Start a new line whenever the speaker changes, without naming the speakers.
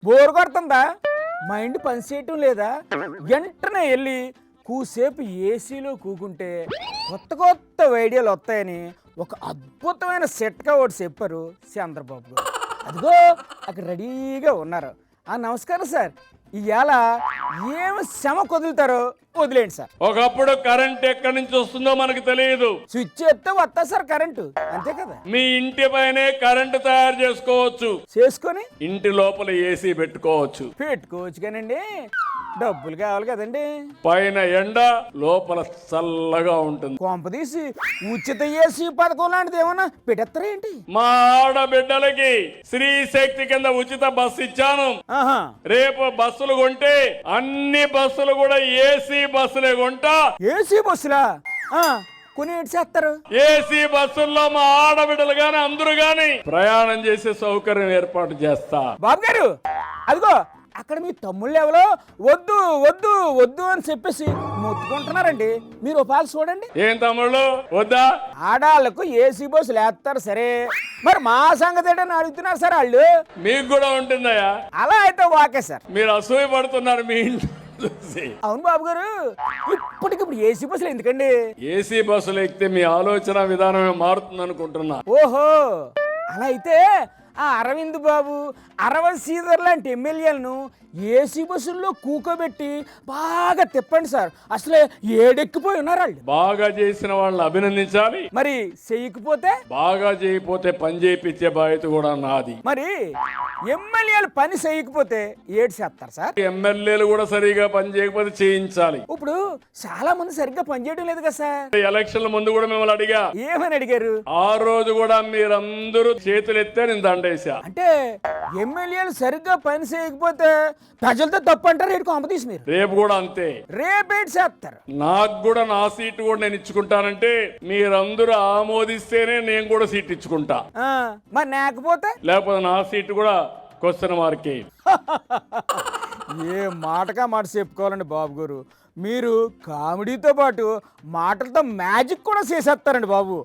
Bore కొడుతుందా? Mind పని చేయటం లేదా? వెంటనే వెళ్ళి కూసేపు ఏసీలో కూకుంటే కొత్త కొత్త ఐడియాలు వస్తాయని ఒక అద్భుతమైన సెట్గా ఒకటి చెప్పారు చంద్రబాబు గారు. అదిగో అక్కడ రెడీగా ఉన్నారు. నమస్కారం సార్. ఇవాళ ఏమి శ్రమ కుదులుతారో వదిలేండి సార్.
ఒకప్పుడు కరెంట్ ఎక్కడి నుంచి వస్తుందో మనకు తెలియదు.
స్విచ్ చెప్తే వస్తా సార్ కరెంటు, అంతే కదా.
మీ ఇంటి పైనే కరెంటు తయారు చేసుకోవచ్చు.
చేసుకొని
ఇంటి లోపల ఏసీ పెట్టుకోవచ్చు.
పెట్టుకోవచ్చు కానండి, డబ్బులు కావాలి కదండి.
పైన ఎండ, లోపల చల్లగా ఉంటుంది.
కొంపదీసి ఉచిత ఏసీ పథకం లాంటిది ఏమన్నా పెట్టేస్తారా ఏంటి?
మా ఆడబిడ్డలకి స్త్రీ శక్తి కింద ఉచిత బస్సు ఇచ్చాను.
ఆహా,
రేపు బస్సులు కొంటే అన్ని బస్సులు కూడా ఏసీ బస్సులే కొంటా.
ఏసీ బస్సులా? కొని ఏంటి చేస్తారు?
ఏసీ బస్సుల్లో మా ఆడబిడ్డలు గాని అందరూ గాని ప్రయాణం చేసే సౌకర్యం ఏర్పాటు చేస్తా.
బాబు గారు, అదిగో అక్కడ మీ తమ్ముళ్ళు ఎవరో వద్దు వద్దు వద్దు అని చెప్పేసి మొత్తుకుంటున్నారండి. మీరు ఒక పాలు చూడండి.
ఏం తమ్ముళ్ళు వద్దా?
ఆడాళ్లకు ఏసీ బస్సులు వేస్తారు సరే, మరి మా సంగతి ఏంటని అడుగుతున్నారు సార్ వాళ్ళు.
మీకు కూడా ఉంటుందయ్యా.
అలా అయితే ఓకే సార్.
మీరు అసూయ పడుతున్నారు మీ ఇంట్లో చూసి.
అవును బాబు గారు, ఇప్పటికిప్పుడు ఏసీ బస్సులు ఎందుకండి?
ఏసీ బస్సులు ఎక్కితే మీ ఆలోచన విధానమే మారుతుంది అనుకుంటున్నా.
ఓహో, అలా అయితే అరవింద్ బాబు, అరవింద్ శ్రీధర్ లాంటి ఎమ్మెల్యేలను ఏసీ బస్సుల్లో కూకోబెట్టి బాగా తిప్పండి సార్. అసలే ఏడెక్కిపోయి ఉన్నారు వాళ్ళు.
బాగా చేసిన వాళ్ళని అభినందించాలి.
మరి చెయ్యకపోతే?
బాగా చేయకపోతే పని చేయించే బాధ్యత కూడా నాది.
మరి ఎమ్మెల్యేలు పని చేయకపోతే ఏడు చేస్తారు సార్?
ఎమ్మెల్యేలు కూడా సరిగా పని చేయకపోతే చేయించాలి.
ఇప్పుడు చాలా మంది సరిగ్గా పనిచేయడం లేదు కదా సార్.
ఎలక్షన్ల ముందు కూడా మిమ్మల్ని అడిగా.
ఏమని అడిగారు?
ఆ రోజు కూడా మీరందరూ చేతులు ఎత్తే నేను దండేసా.
అంటే ఎమ్మెల్యేలు సరిగ్గా పని చేయకపోతే ప్రజలతో తప్పు అంటారు. ఏడు కాంపతీసి మీరు
రేపు కూడా అంతే.
రేపేటి చేస్తారు?
నాకు కూడా నా సీటు కూడా నేను ఇచ్చుకుంటానంటే మీరందరూ ఆమోదిస్తేనే నేను కూడా సీట్ ఇచ్చుకుంటా.
మరి లేకపోతే?
లేకపోతే నా సీటు కూడా క్వశ్చన్ మార్కే.
ఏ మాటగా మాట చెప్పుకోవాలండి బాబు గారు. మీరు కామెడీతో పాటు మాటలతో మ్యాజిక్ కూడా చేసేస్తారండి బాబు.